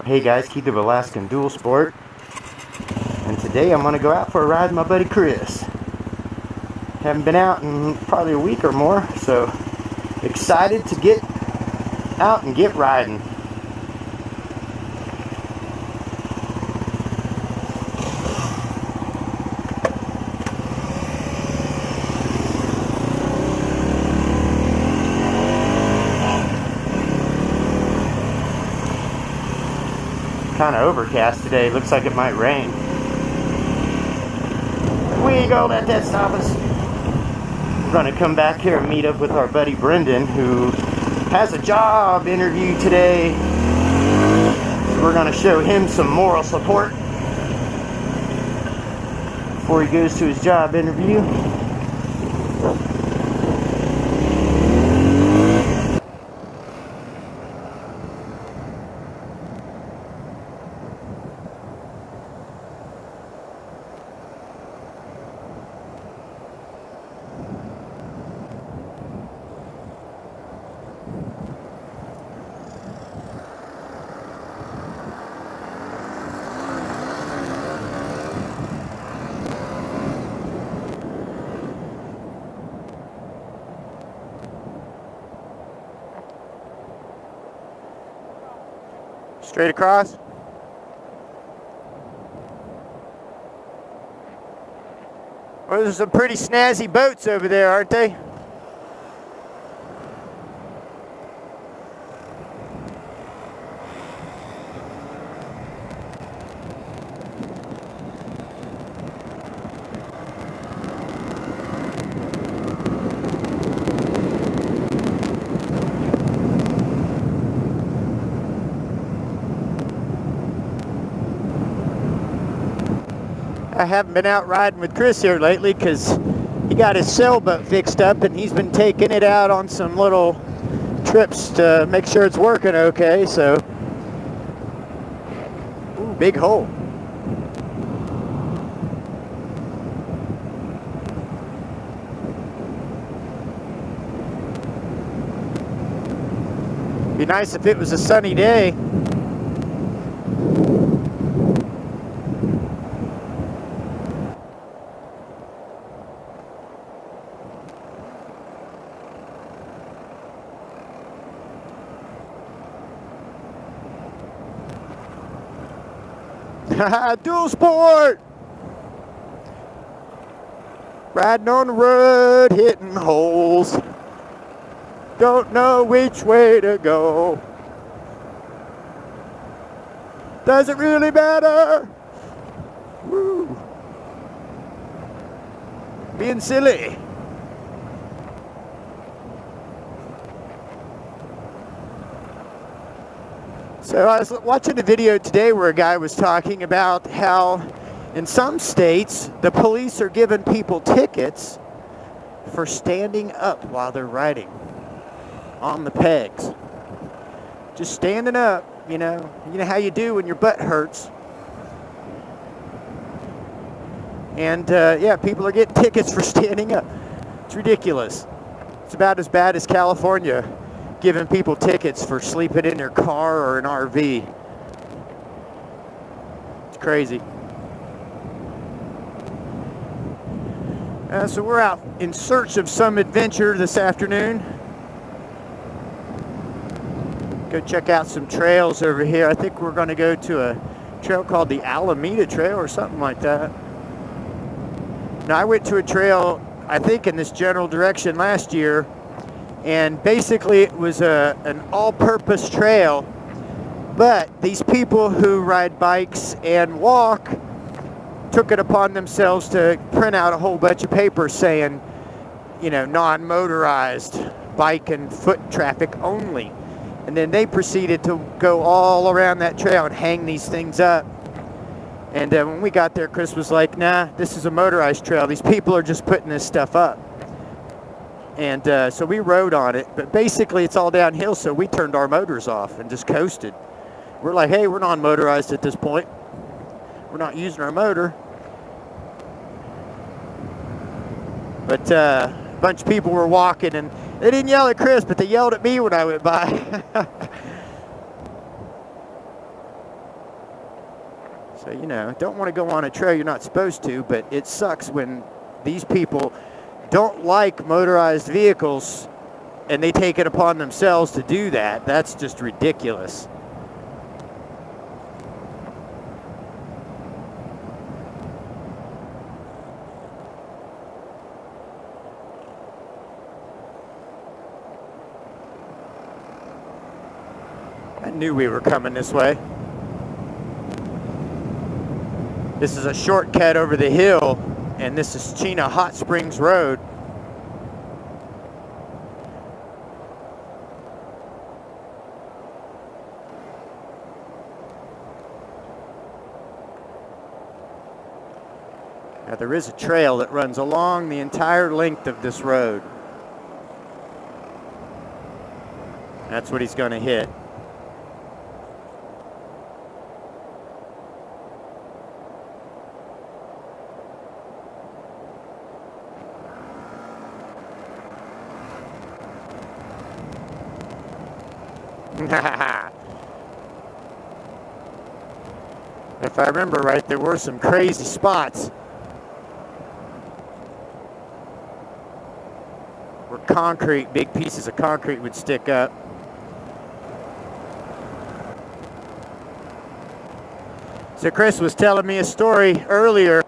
Hey guys, Keith of Alaskan Dual Sport, and today I'm going to go out for a ride with my buddy Chris. Haven't been out in probably a week or more, so excited to get out and get riding. Kind of overcast today. Looks like it might rain. We ain't gonna let that stop us. We're gonna come back here and meet up with our buddy Brendan, who has a job interview today. So we're gonna show him some moral support before he goes to his job interview. Straight across. Well, there's some pretty snazzy boats over there, aren't they? I haven't been out riding with Chris here lately because he got his sailboat fixed up and he's been taking it out on some little trips to make sure it's working okay. So, ooh, big hole. Be nice if it was a sunny day. Dual sport! Riding on the road, hitting holes. Don't know which way to go. Doesn't really matter. Woo. Being silly. So I was watching a video today where a guy was talking about how in some states the police are giving people tickets for standing up while they're riding on the pegs. Just standing up, you know how you do when your butt hurts. And yeah, people are getting tickets for standing up. It's ridiculous. It's about as bad as California giving people tickets for sleeping in their car or an RV. It's crazy. So we're out in search of some adventure this afternoon. Go check out some trails over here. I think we're going to go to a trail called the Alameda Trail or something like that. Now, I went to a trail, I think, in this general direction last year. And basically it was an all-purpose trail, but these people who ride bikes and walk took it upon themselves to print out a whole bunch of papers saying, non-motorized bike and foot traffic only. And then they proceeded to go all around that trail and hang these things up. And when we got there, Chris was like, nah, this is a motorized trail. These people are just putting this stuff up. And so we rode on it, but basically it's all downhill, so we turned our motors off and just coasted. We're like, hey, we're non-motorized at this point. We're not using our motor. But a bunch of people were walking, and they didn't yell at Chris, but they yelled at me when I went by. So, you know, don't want to go on a trail you're not supposed to, but it sucks when these people don't like motorized vehicles and they take it upon themselves to do that. That's just ridiculous. I knew we were coming this way. This is a shortcut over the hill, and this is Chena Hot Springs Road. Now there is a trail that runs along the entire length of this road. That's what he's going to hit. If I remember right, there were some crazy spots where concrete, big pieces of concrete would stick up. So Chris was telling me a story earlier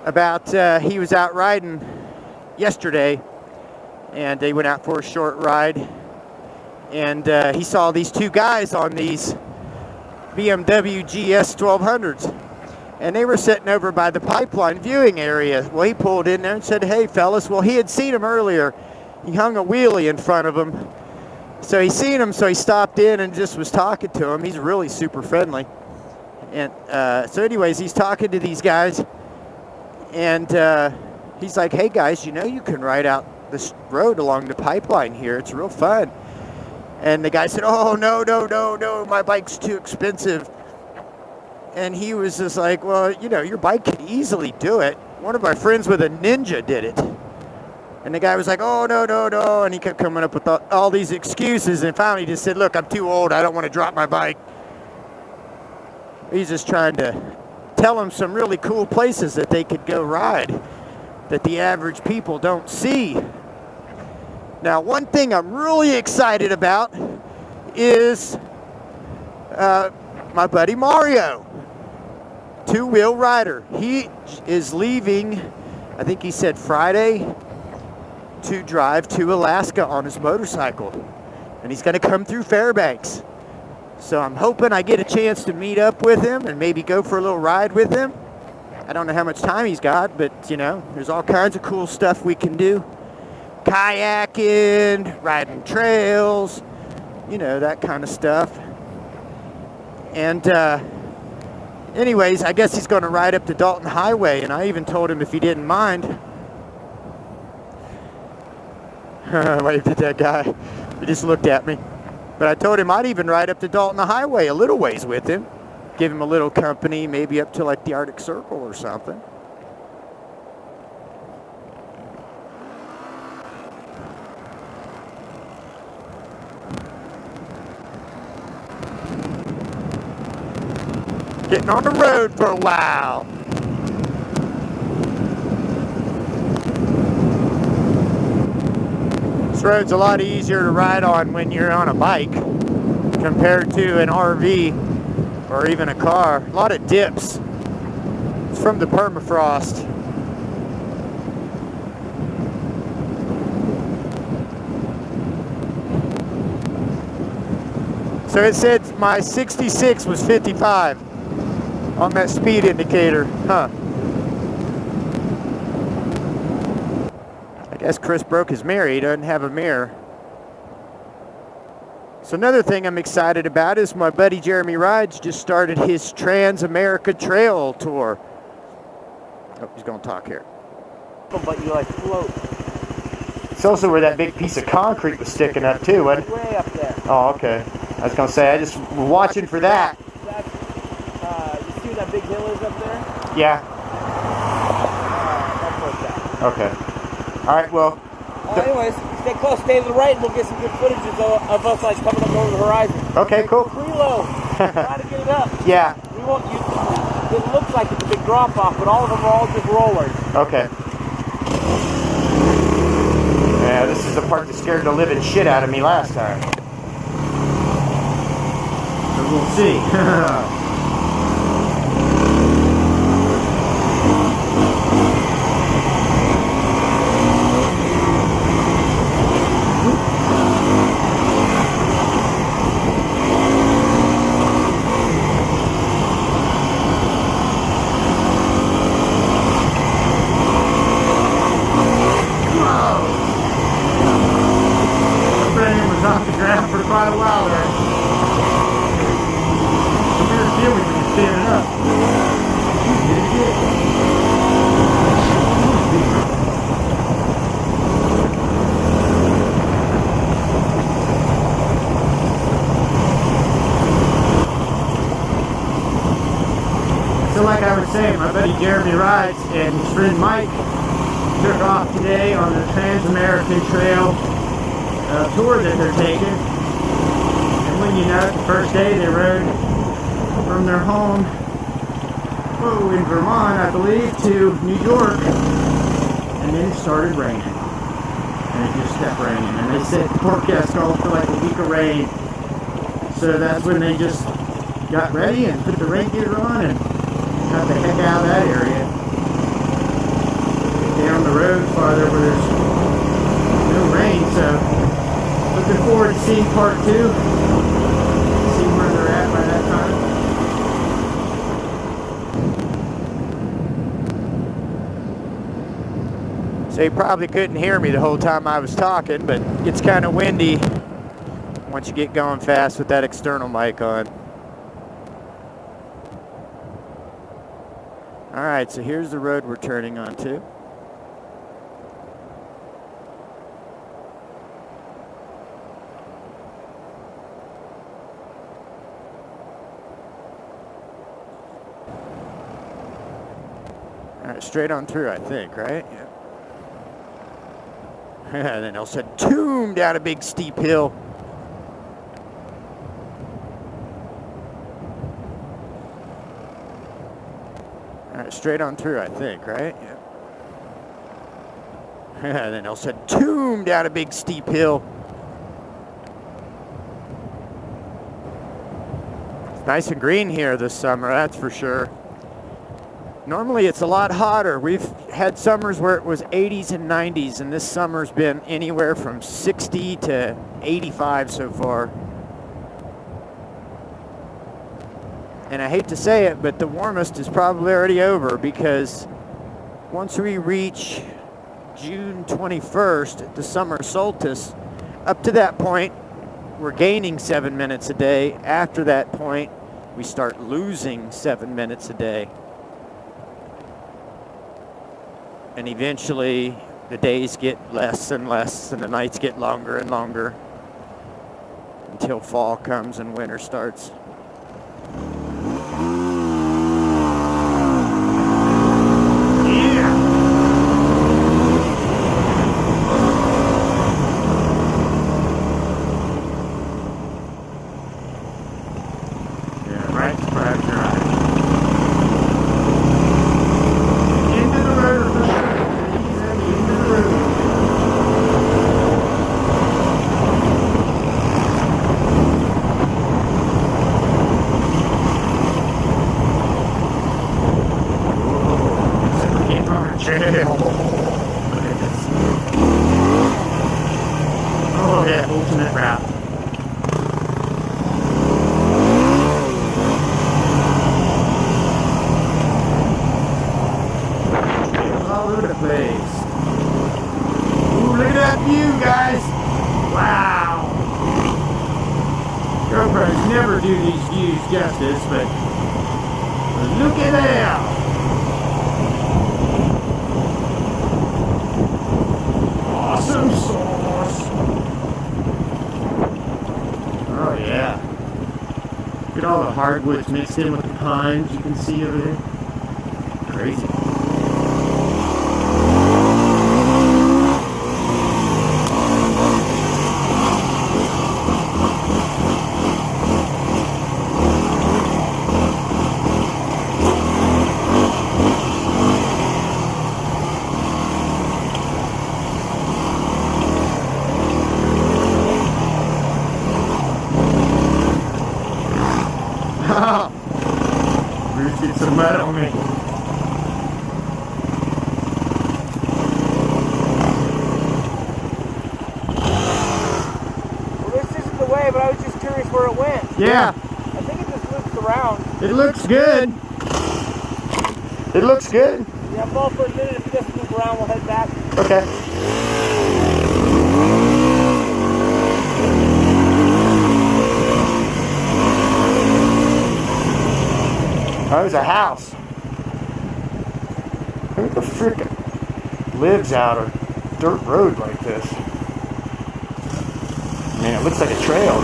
about he was out riding yesterday, and they went out for a short ride, and he saw these two guys on these BMW GS 1200s, and they were sitting over by the pipeline viewing area. Well, he pulled in there and said, "Hey fellas," well, he had seen them earlier. He hung a wheelie in front of them, so he seen him, so he stopped in and just was talking to him. He's really super friendly. And so anyways, he's talking to these guys, and he's like, "Hey guys, you know you can ride out this road along the pipeline here. It's real fun." And the guy said, "Oh, no, my bike's too expensive." And he was just like, "Well, you know, your bike can easily do it. One of my friends with a Ninja did it." And the guy was like, "Oh, no. And he kept coming up with all these excuses, and finally just said, "Look, I'm too old. I don't want to drop my bike." He's just trying to tell them some really cool places that they could go ride that the average people don't see. Now, one thing I'm really excited about is my buddy Mario, two-wheel rider. He is leaving, I think he said Friday, to drive to Alaska on his motorcycle. And he's going to come through Fairbanks. So I'm hoping I get a chance to meet up with him and maybe go for a little ride with him. I don't know how much time he's got, but, you know, there's all kinds of cool stuff we can do. Kayaking, riding trails, you know, that kind of stuff. And anyways, I guess he's going to ride up the Dalton Highway, and I even told him if he didn't mind. Waved at that guy. He just looked at me. But I told him I'd even ride up the Dalton Highway a little ways with him. Give him a little company, maybe up to like the Arctic Circle or something. Getting on the road for a while. This road's a lot easier to ride on when you're on a bike compared to an RV or even a car. A lot of dips. It's from the permafrost. So it said my 66 was 55 on that speed indicator. Huh. I guess Chris broke his mirror. He doesn't have a mirror. So another thing I'm excited about is my buddy Jeremy Rides just started his Trans-America Trail tour. Oh, he's going to talk here. But you like float. It's also where that big piece of concrete was sticking up too, wasn't it? Way up there. Oh, okay. I was going to say, I just was watching for that. That's, you see where that big hill is up there? Yeah. That's what's that. Okay. All right, well. Anyways, stay close, stay to the right, and we'll get some good footage of us like coming up over the horizon. Okay, cool. Preload. Try to get it up. Yeah. We won't use it. Looks like it's a big drop off, but all of them are all just rollers. Okay. Yeah, this is the part that scared the living shit out of me last time. So we'll see. Off the ground for quite a while there. It's a weird feeling when you're standing up. So like I was saying, my buddy Jeremy rides and his friend Mike took off today on the Trans-American Trail tour that they're taking. And when you know it, the first day they rode from their home in Vermont, I believe, to New York, and then it started raining, and it just kept raining, and they said the forecast called for like a week of rain. So that's when they just got ready and put the rain gear on and got the heck out of that area, down the road farther where there's no rain. So looking forward to seeing part 2. See where they're at by that time. So you probably couldn't hear me the whole time I was talking, but it gets kind of windy once you get going fast with that external mic on. Alright, so here's the road we're turning onto. Alright, straight on through, I think, right? Yeah. And then they'll said, toom, down a big steep hill. Alright, straight on through, I think, right? Yeah. And then they'll said, toom, down a big steep hill. It's nice and green here this summer, that's for sure. Normally it's a lot hotter. We've had summers where it was 80s and 90s, and this summer's been anywhere from 60 to 85 so far. And I hate to say it, but the warmest is probably already over, because once we reach June 21st, the summer solstice, up to that point, we're gaining 7 minutes a day. After that point, we start losing 7 minutes a day. And eventually, the days get less and less, and the nights get longer and longer, until fall comes and winter starts. Oh yeah, ultimate wrap. All over the place. Ooh, look at that view, guys! Wow! GoPros never do these views justice, but look at that! Awesome sauce! Oh yeah. Look at all the hardwoods mixed in with the pines you can see over there. Crazy. Bruce, get some mud on me. Well, this isn't the way, but I was just curious where it went. Yeah. I think it just loops around. It looks good. It looks good. Yeah, I'm off for a minute. If it doesn't move around, we'll head back. Okay. Oh, there's a house. Who the frick lives out a dirt road like this? Man, it looks like a trail.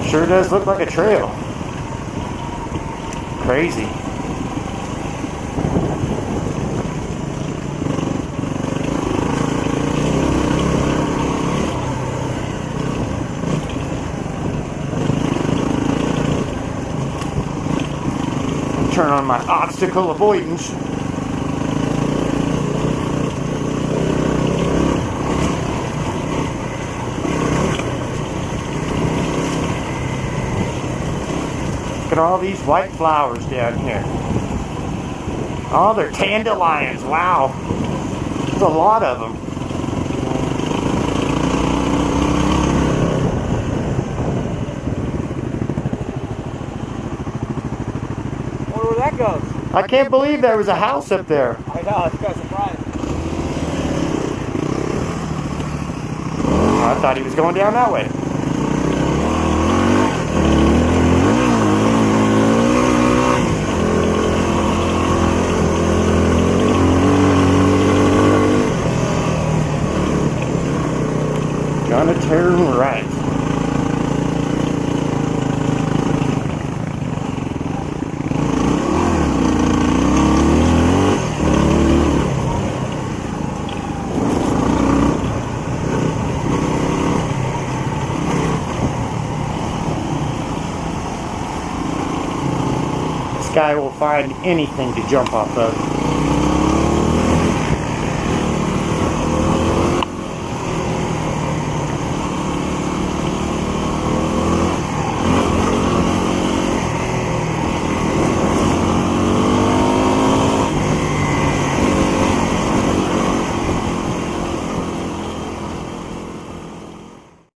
Sure does look like a trail. Crazy. Turn on my obstacle avoidance. Look at all these white flowers down here. Oh, they're dandelions. Wow. There's a lot of them. Where that goes? I can't believe there was a house up there. I know, it's kind of surprising. I thought he was going down that way. Gonna turn right. Guy will find anything to jump off of.